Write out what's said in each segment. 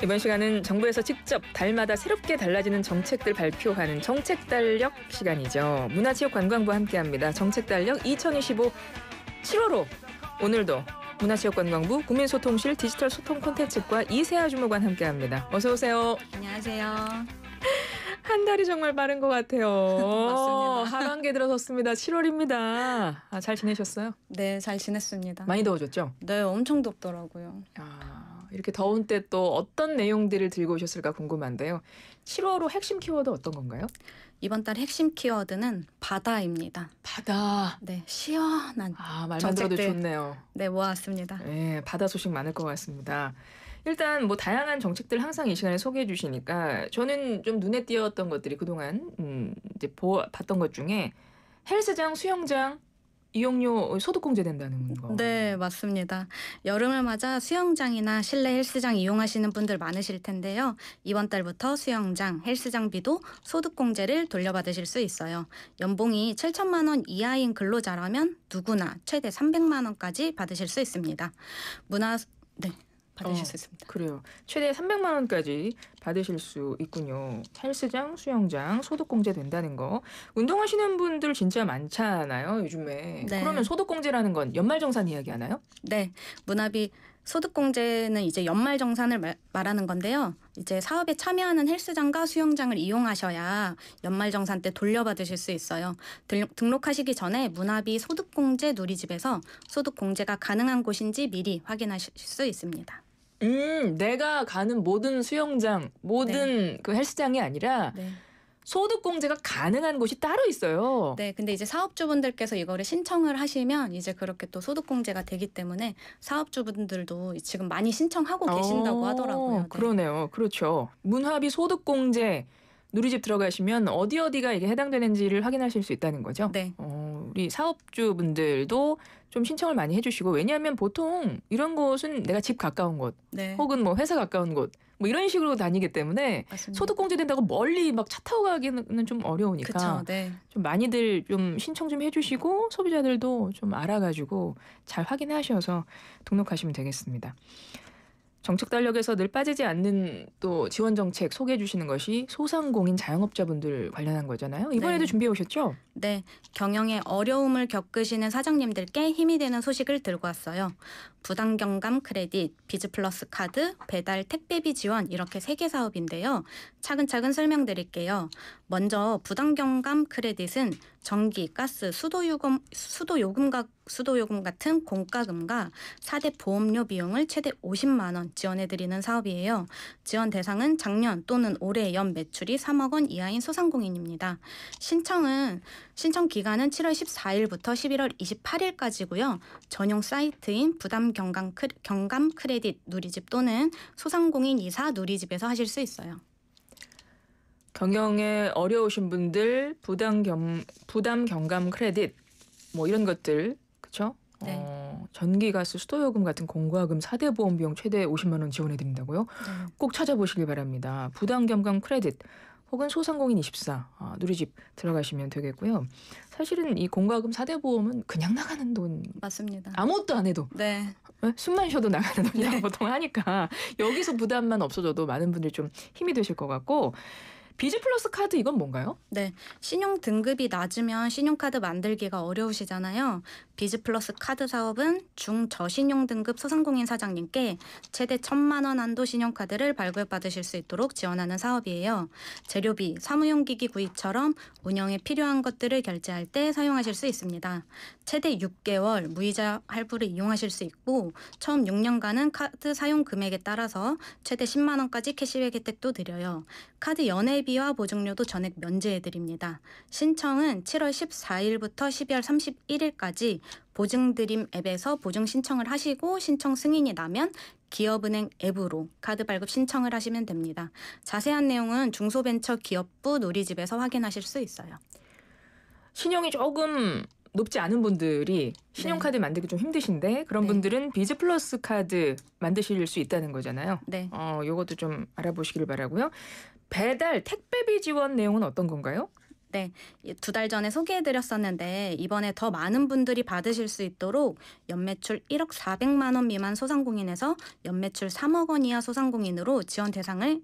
이번 시간은 정부에서 직접 달마다 새롭게 달라지는 정책들 발표하는 정책달력 시간이죠. 문화체육관광부와 함께합니다. 정책달력 2025 7월호 오늘도 문화체육관광부 국민소통실 디지털 소통 콘텐츠과 이세아 주무관 함께합니다. 어서 오세요. 안녕하세요. 한 달이 정말 빠른 것 같아요. 맞습니다. 하반기에 들어섰습니다. 7월입니다. 잘 지내셨어요? 네, 잘 지냈습니다. 많이 더워졌죠? 네, 엄청 덥더라고요. 이렇게 더운 때 또 어떤 내용들을 들고 오셨을까 궁금한데요. 7월호 핵심 키워드 어떤 건가요? 이번 달 핵심 키워드는 바다입니다. 바다. 네, 시원한 말만 들어도 정책들. 좋네요. 네, 모았습니다. 네, 바다 소식 많을 것 같습니다. 일단 뭐 다양한 정책들 항상 이 시간에 소개해 주시니까 저는 좀 눈에 띄었던 것들이 그동안 이제 봤던 것 중에 헬스장, 수영장 이용료 소득공제 된다는 거. 네, 맞습니다. 여름을 맞아 수영장이나 실내 헬스장 이용하시는 분들 많으실 텐데요. 이번 달부터 수영장, 헬스장비도 소득공제를 돌려받으실 수 있어요. 연봉이 7천만 원 이하인 근로자라면 누구나 최대 300만 원까지 받으실 수 있습니다. 받으실 수 있습니다. 그래요. 최대 300만 원까지 받으실 수 있군요. 헬스장, 수영장 소득공제 된다는 거. 운동하시는 분들 진짜 많잖아요, 요즘에. 네. 그러면 소득공제라는 건 연말정산 이야기하나요? 네, 문화비 소득공제는 이제 연말정산을 말하는 건데요. 이제 사업에 참여하는 헬스장과 수영장을 이용하셔야 연말정산 때 돌려받으실 수 있어요. 등록하시기 전에 문화비 소득공제 누리집에서 소득공제가 가능한 곳인지 미리 확인하실 수 있습니다. 내가 가는 모든 수영장, 모든 그 헬스장이 아니라 소득공제가 가능한 곳이 따로 있어요. 네, 근데 이제 사업주분들께서 이거를 신청을 하시면 이제 그렇게 또 소득공제가 되기 때문에 사업주분들도 지금 많이 신청하고 계신다고 하더라고요. 네. 그러네요. 그렇죠. 문화비 소득공제 누리집 들어가시면 어디가 이게 해당되는지를 확인하실 수 있다는 거죠. 네. 우리 사업주분들도 좀 신청을 많이 해주시고 왜냐하면 보통 이런 곳은 내가 집 가까운 곳 혹은 뭐 회사 가까운 곳 뭐 이런 식으로 다니기 때문에 맞습니다. 소득공제 된다고 멀리 막 차 타고 가기는 좀 어려우니까 그쵸, 네. 좀 많이들 좀 신청 좀 해주시고 소비자들도 좀 알아가지고 잘 확인하셔서 등록하시면 되겠습니다. 정책 달력에서 늘 빠지지 않는 또 지원 정책 소개해 주시는 것이 소상공인 자영업자분들 관련한 거잖아요. 이번에도 준비해 오셨죠? 네, 경영에 어려움을 겪으시는 사장님들께 힘이 되는 소식을 들고 왔어요. 부담경감 크레딧, 비즈플러스 카드, 배달 택배비 지원 이렇게 3개 사업인데요. 차근차근 설명드릴게요. 먼저 부담경감 크레딧은 전기, 가스, 수도요금 같은 공과금과 4대 보험료 비용을 최대 50만 원 지원해드리는 사업이에요. 지원 대상은 작년 또는 올해 연 매출이 3억 원 이하인 소상공인입니다. 신청 기간은 7월 14일부터 11월 28일까지고요. 전용 사이트인 부담경감 크레딧 누리집 또는 소상공인 이사 누리집에서 하실 수 있어요. 경영에 어려우신 분들 부담 경감 크레딧 뭐 이런 것들 그렇죠? 네. 전기, 가스, 수도요금 같은 공과금 4대 보험 비용 최대 50만 원 지원해 드린다고요? 꼭 찾아보시길 바랍니다. 부담 경감 크레딧 혹은 소상공인 24 누리집 들어가시면 되겠고요. 사실은 이 공과금 4대 보험은 그냥 나가는 돈 맞습니다. 아무것도 안 해도 숨만 쉬어도 나가는 돈이라고 보통 하니까 여기서 부담만 없어져도 많은 분들이 좀 힘이 되실 것 같고 비즈플러스 카드 이건 뭔가요? 네, 신용 등급이 낮으면 신용카드 만들기가 어려우시잖아요. 비즈플러스 카드 사업은 중저신용 등급 소상공인 사장님께 최대 1,000만 원 한도 신용카드를 발급받으실 수 있도록 지원하는 사업이에요. 재료비, 사무용기기 구입처럼 운영에 필요한 것들을 결제할 때 사용하실 수 있습니다. 최대 6개월 무이자 할부를 이용하실 수 있고 처음 6년간은 카드 사용 금액에 따라서 최대 10만 원까지 캐시백 혜택도 드려요. 카드 연회비와 보증료도 전액 면제해드립니다. 신청은 7월 14일부터 12월 31일까지 보증드림 앱에서 보증 신청을 하시고 신청 승인이 나면 기업은행 앱으로 카드 발급 신청을 하시면 됩니다. 자세한 내용은 중소벤처기업부 누리집에서 확인하실 수 있어요. 신용이 조금 높지 않은 분들이 신용카드 만들기 좀 힘드신데 그런 네. 분들은 비즈 플러스 카드 만드실 수 있다는 거잖아요. 네. 요것도 좀 알아보시길 바라고요. 배달 택배비 지원 내용은 어떤 건가요? 네, 2달 전에 소개해드렸었는데 이번에 더 많은 분들이 받으실 수 있도록 연매출 1억 400만 원 미만 소상공인에서 연매출 3억 원 이하 소상공인으로 지원 대상이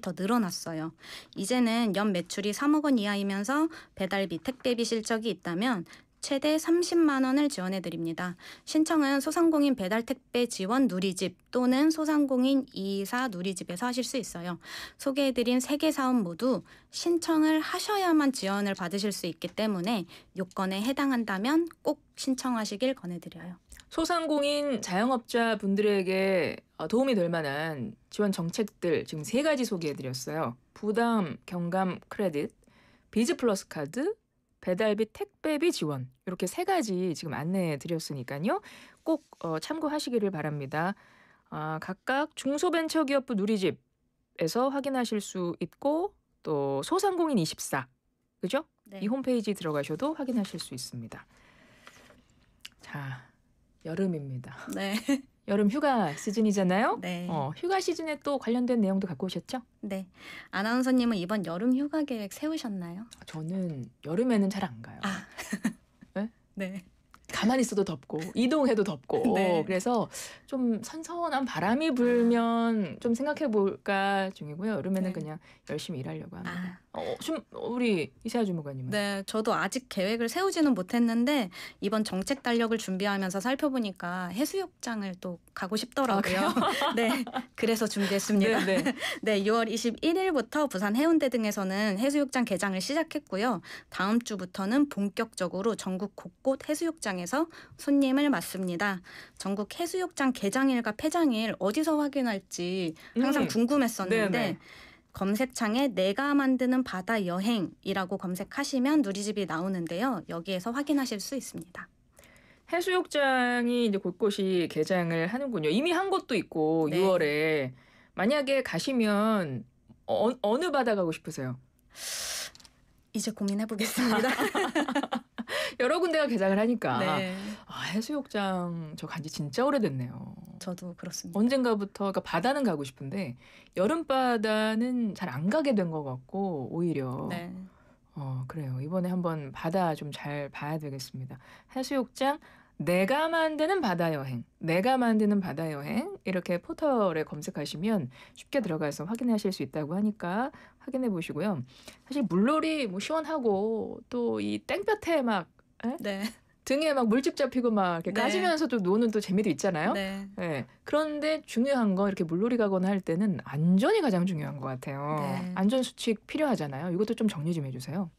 더 늘어났어요. 이제는 연 매출이 3억 원 이하이면서 배달비, 택배비 실적이 있다면 최대 30만 원을 지원해드립니다. 신청은 소상공인 배달 택배 지원 누리집 또는 소상공인 224 누리집에서 하실 수 있어요. 소개해드린 3개 사업 모두 신청을 하셔야만 지원을 받으실 수 있기 때문에 요건에 해당한다면 꼭 신청하시길 권해드려요. 소상공인 자영업자 분들에게 도움이 될 만한 지원 정책들 지금 3가지 소개해드렸어요. 부담 경감 크레딧, 비즈 플러스 카드, 배달비 택배비 지원 이렇게 3가지 지금 안내해드렸으니까요. 꼭 참고하시기를 바랍니다. 각각 중소벤처기업부 누리집에서 확인하실 수 있고 또 소상공인 24 그죠? 네. 이 홈페이지 들어가셔도 확인하실 수 있습니다. 자, 여름입니다. 네. 여름 휴가 시즌이잖아요. 네. 휴가 시즌에 또 관련된 내용도 갖고 오셨죠? 네. 아나운서님은 이번 여름 휴가 계획 세우셨나요? 저는 여름에는 잘 안 가요. 네? 네. 가만히 있어도 덥고 이동해도 덥고 네. 그래서 좀 선선한 바람이 불면 좀 생각해 볼까 중이고요. 여름에는 네. 그냥 열심히 일하려고 합니다. 우리 이세아 주무관님은? 네, 저도 아직 계획을 세우지는 못했는데 이번 정책 달력을 준비하면서 살펴보니까 해수욕장을 또 가고 싶더라고요. 네, 그래서 준비했습니다. 네, 네. 네, 6월 21일부터 부산 해운대 등에서는 해수욕장 개장을 시작했고요. 다음 주부터는 본격적으로 전국 곳곳 해수욕장에서 손님을 맞습니다. 전국 해수욕장 개장일과 폐장일 어디서 확인할지 항상 궁금했었는데 네네. 검색창에 내가 만드는 바다 여행이라고 검색하시면 누리집이 나오는데요. 여기에서 확인하실 수 있습니다. 해수욕장이 이제 곳곳이 개장을 하는군요. 이미 한 곳도 있고 네. 6월에 만약에 가시면 어느 바다 가고 싶으세요? 이제 고민해보겠습니다. 여러 군데가 개장을 하니까 네, 해수욕장 저 간지 진짜 오래됐네요. 저도 그렇습니다. 언젠가부터 그러니까 바다는 가고 싶은데 여름 바다는 잘 안 가게 된 것 같고 오히려 네, 그래요. 이번에 한번 바다 좀 잘 봐야 되겠습니다. 해수욕장 내가 만드는 바다 여행, 내가 만드는 바다 여행 이렇게 포털에 검색하시면 쉽게 들어가서 확인하실 수 있다고 하니까 확인해 보시고요. 사실 물놀이 뭐 시원하고 또 이 땡볕에 막 네, 등에 막 물집 잡히고 막 이렇게 네. 까지면서도 노는 또 재미도 있잖아요. 네. 네. 그런데 중요한 건 이렇게 물놀이 가거나 할 때는 안전이 가장 중요한 것 같아요. 네. 안전 수칙 필요하잖아요. 이것도 좀 정리 좀 해주세요.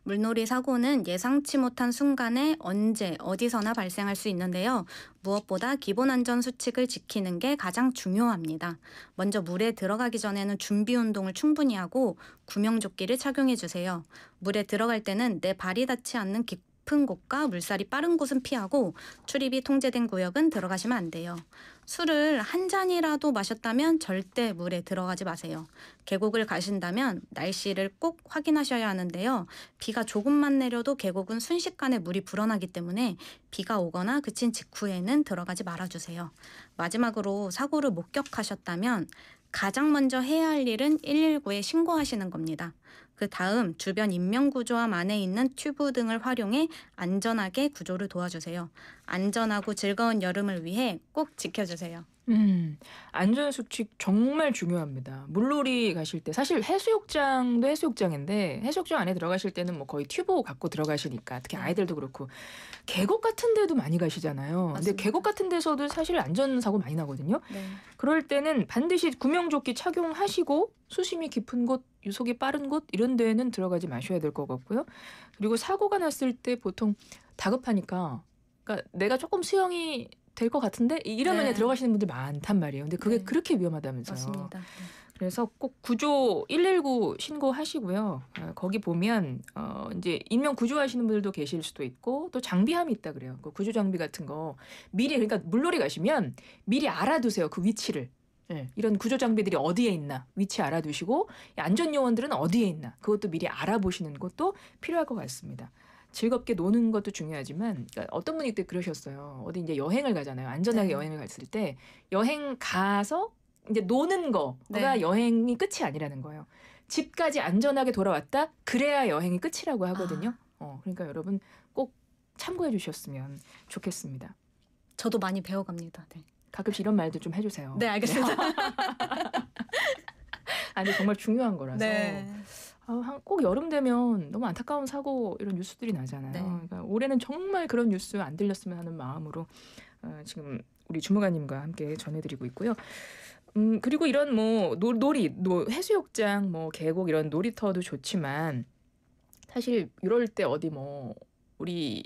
물놀이 사고는 예상치 못한 순간에 언제 어디서나 발생할 수 있는데요. 무엇보다 기본 안전 수칙을 지키는 게 가장 중요합니다. 먼저 물에 들어가기 전에는 준비 운동을 충분히 하고 구명조끼를 착용해 주세요. 물에 들어갈 때는 내 발이 닿지 않는 깊은 곳과 물살이 빠른 곳은 피하고 출입이 통제된 구역은 들어가시면 안 돼요. 술을 한 잔이라도 마셨다면 절대 물에 들어가지 마세요. 계곡을 가신다면 날씨를 꼭 확인하셔야 하는데요. 비가 조금만 내려도 계곡은 순식간에 물이 불어나기 때문에 비가 오거나 그친 직후에는 들어가지 말아주세요. 마지막으로 사고를 목격하셨다면 가장 먼저 해야 할 일은 119에 신고하시는 겁니다. 그 다음 주변 인명구조함 안에 있는 튜브 등을 활용해 안전하게 구조를 도와주세요. 안전하고 즐거운 여름을 위해 꼭 지켜주세요. 안전 수칙 정말 중요합니다. 물놀이 가실 때 사실 해수욕장도 해수욕장인데 해수욕장 안에 들어가실 때는 뭐 거의 튜브 갖고 들어가시니까 특히 아이들도 그렇고 계곡 같은 데도 많이 가시잖아요. 근데 맞습니다. 계곡 같은 데서도 사실 안전사고 많이 나거든요. 네. 그럴 때는 반드시 구명조끼 착용하시고 수심이 깊은 곳, 유속이 빠른 곳 이런 데는 들어가지 마셔야 될 것 같고요. 그리고 사고가 났을 때 보통 다급하니까 그러니까 내가 조금 수영이 될 것 같은데 이러면 네. 들어가시는 분들 많단 말이에요. 근데 그게 네. 그렇게 위험하다면서요. 맞습니다. 그래서 꼭 구조 119 신고하시고요. 거기 보면 이제 인명 구조하시는 분들도 계실 수도 있고 또 장비함이 있다 그래요. 그 구조 장비 같은 거 미리 그러니까 물놀이 가시면 미리 알아두세요. 그 위치를. 네, 이런 구조 장비들이 어디에 있나 위치 알아두시고 안전 요원들은 어디에 있나 그것도 미리 알아보시는 것도 필요할 것 같습니다. 즐겁게 노는 것도 중요하지만 그러니까 어떤 분이 그때 그러셨어요. 어디 이제 여행을 가잖아요. 안전하게 네. 여행을 갔을 때 여행 가서 이제 노는 거가 네. 여행이 끝이 아니라는 거예요. 집까지 안전하게 돌아왔다? 그래야 여행이 끝이라고 하거든요. 그러니까 여러분 꼭 참고해 주셨으면 좋겠습니다. 저도 많이 배워갑니다. 네. 가끔씩 이런 말도 좀 해주세요. 네, 알겠습니다. 아니 정말 중요한 거라서. 네. 꼭 여름 되면 너무 안타까운 사고 이런 뉴스들이 나잖아요. 네. 그러니까 올해는 정말 그런 뉴스 안 들렸으면 하는 마음으로 지금 우리 주무관님과 함께 전해드리고 있고요. 그리고 이런 뭐 놀이, 해수욕장, 뭐 계곡 이런 놀이터도 좋지만 사실 이럴 때 어디 뭐 우리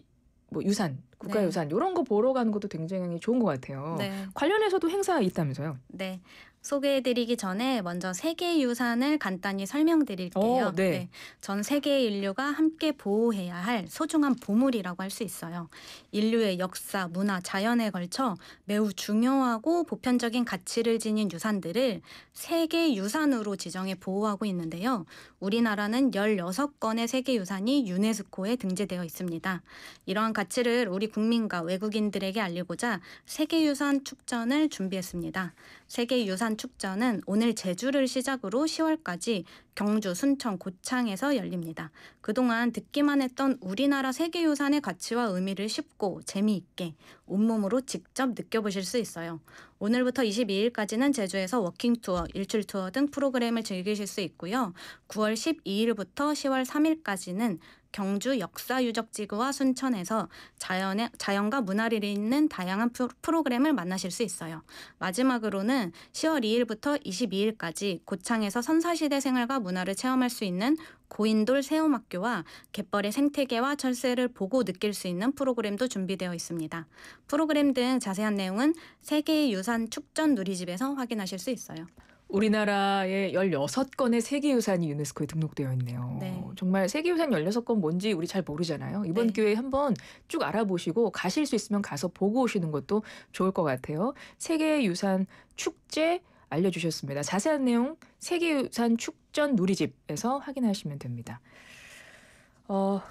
뭐 유산, 국가유산 이런 거 보러 가는 것도 굉장히 좋은 것 같아요. 네. 관련해서도 행사 있다면서요? 네. 소개해드리기 전에 먼저 세계유산을 간단히 설명드릴게요. 네. 전 세계 인류가 함께 보호해야 할 소중한 보물이라고 할 수 있어요. 인류의 역사, 문화, 자연에 걸쳐 매우 중요하고 보편적인 가치를 지닌 유산들을 세계유산으로 지정해 보호하고 있는데요. 우리나라는 16건의 세계유산이 유네스코에 등재되어 있습니다. 이러한 가치를 우리 국민과 외국인들에게 알리고자 세계유산 축전을 준비했습니다. 세계유산 축전은 오늘 제주를 시작으로 10월까지 경주, 순천, 고창에서 열립니다. 그동안 듣기만 했던 우리나라 세계유산의 가치와 의미를 쉽고 재미있게 온몸으로 직접 느껴보실 수 있어요. 오늘부터 22일까지는 제주에서 워킹투어, 일출투어 등 프로그램을 즐기실 수 있고요. 9월 12일부터 10월 3일까지는 경주 역사유적지구와 순천에서 자연과 문화를 잇는 다양한 프로그램을 만나실 수 있어요. 마지막으로는 10월 2일부터 22일까지 고창에서 선사시대 생활과 문화를 체험할 수 있는 고인돌 체험학교와 갯벌의 생태계와 철새를 보고 느낄 수 있는 프로그램도 준비되어 있습니다. 프로그램 등 자세한 내용은 세계유산 축전 누리집에서 확인하실 수 있어요. 우리나라의 16건의 세계유산이 유네스코에 등록되어 있네요. 네. 정말 세계유산 16건 뭔지 우리 잘 모르잖아요. 이번 네. 기회에 한번 쭉 알아보시고 가실 수 있으면 가서 보고 오시는 것도 좋을 것 같아요. 세계유산 축제 알려주셨습니다. 자세한 내용 세계유산 축전 누리집에서 확인하시면 됩니다.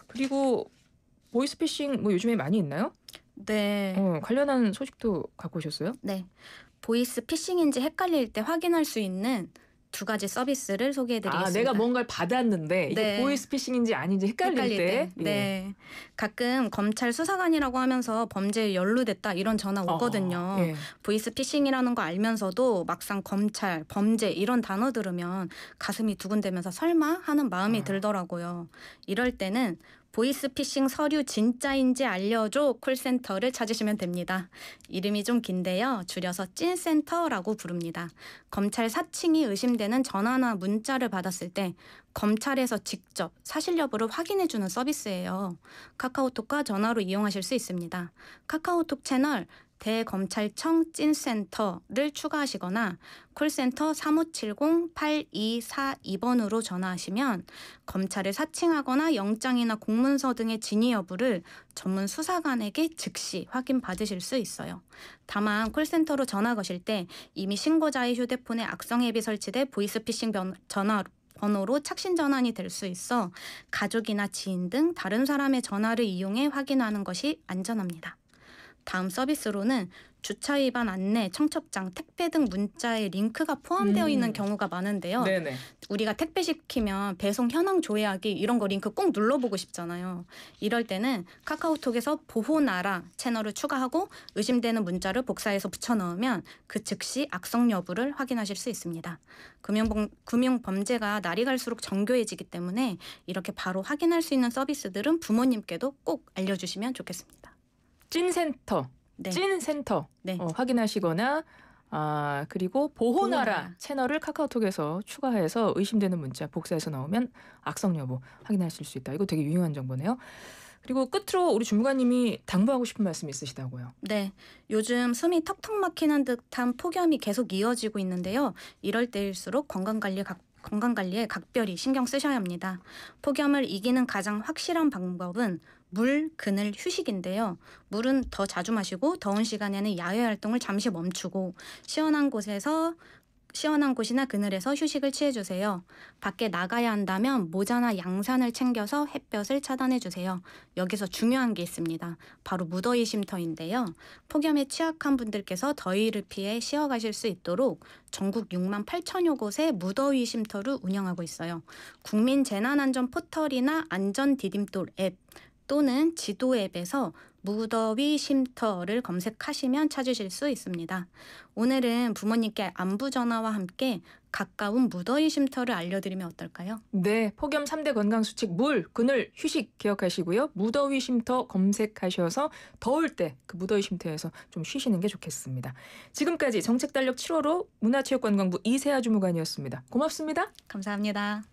그리고 보이스피싱 뭐 요즘에 많이 있나요? 네. 관련한 소식도 갖고 오셨어요? 네. 보이스 피싱인지 헷갈릴 때 확인할 수 있는 두 가지 서비스를 소개해드리겠습니다. 내가 뭔가를 받았는데 이게 네. 보이스피싱인지 아닌지 헷갈릴 때. 네. 가끔 검찰 수사관이라고 하면서 범죄에 연루됐다 이런 전화 오거든요. 예. 보이스피싱이라는 거 알면서도 막상 검찰, 범죄 이런 단어 들으면 가슴이 두근대면서 설마 하는 마음이 들더라고요. 이럴 때는 보이스피싱 서류 진짜인지 알려줘 콜센터를 찾으시면 됩니다. 이름이 좀 긴데요. 줄여서 찐센터라고 부릅니다. 검찰 사칭이 의심되는 전화나 문자를 받았을 때 검찰에서 직접 사실 여부를 확인해주는 서비스예요. 카카오톡과 전화로 이용하실 수 있습니다. 카카오톡 채널 대검찰청 찐센터를 추가하시거나 콜센터 3570-8242번으로 전화하시면 검찰을 사칭하거나 영장이나 공문서 등의 진위 여부를 전문 수사관에게 즉시 확인받으실 수 있어요. 다만 콜센터로 전화 거실 때 이미 신고자의 휴대폰에 악성 앱이 설치돼 보이스피싱 번호로 착신 전환이 될 수 있어 가족이나 지인 등 다른 사람의 전화를 이용해 확인하는 것이 안전합니다. 다음 서비스로는 주차 위반 안내, 청첩장, 택배 등 문자에 링크가 포함되어 있는 경우가 많은데요. 네네. 우리가 택배 시키면 배송 현황 조회하기 이런 거 링크 꼭 눌러보고 싶잖아요. 이럴 때는 카카오톡에서 보호나라 채널을 추가하고 의심되는 문자를 복사해서 붙여넣으면 그 즉시 악성 여부를 확인하실 수 있습니다. 금융범죄가 날이 갈수록 정교해지기 때문에 이렇게 바로 확인할 수 있는 서비스들은 부모님께도 꼭 알려주시면 좋겠습니다. 찐센터, 네. 찐센터 네. 확인하시거나 그리고 보호나라 보호나라. 채널을 카카오톡에서 추가해서 의심되는 문자 복사해서 넣으면 악성 여부 확인하실 수 있다. 이거 되게 유용한 정보네요. 그리고 끝으로 우리 주무관님이 당부하고 싶은 말씀 있으시다고요. 네, 요즘 숨이 턱턱 막히는 듯한 폭염이 계속 이어지고 있는데요. 이럴 때일수록 건강관리에 각별히 신경 쓰셔야 합니다. 폭염을 이기는 가장 확실한 방법은 물, 그늘, 휴식인데요. 물은 더 자주 마시고 더운 시간에는 야외 활동을 잠시 멈추고 시원한 곳에서 시원한 곳이나 그늘에서 휴식을 취해주세요. 밖에 나가야 한다면 모자나 양산을 챙겨서 햇볕을 차단해주세요. 여기서 중요한 게 있습니다. 바로 무더위 쉼터인데요. 폭염에 취약한 분들께서 더위를 피해 쉬어가실 수 있도록 전국 6만 8천여 곳의 무더위 쉼터를 운영하고 있어요. 국민재난안전 포털이나 안전디딤돌 앱 또는 지도 앱에서 무더위 쉼터를 검색하시면 찾으실 수 있습니다. 오늘은 부모님께 안부 전화와 함께 가까운 무더위 쉼터를 알려드리면 어떨까요? 네, 폭염 3대 건강수칙 물, 그늘, 휴식 기억하시고요. 무더위 쉼터 검색하셔서 더울 때 그 무더위 쉼터에서 좀 쉬시는 게 좋겠습니다. 지금까지 정책달력 7호로 문화체육관광부 이세아 주무관이었습니다. 고맙습니다. 감사합니다.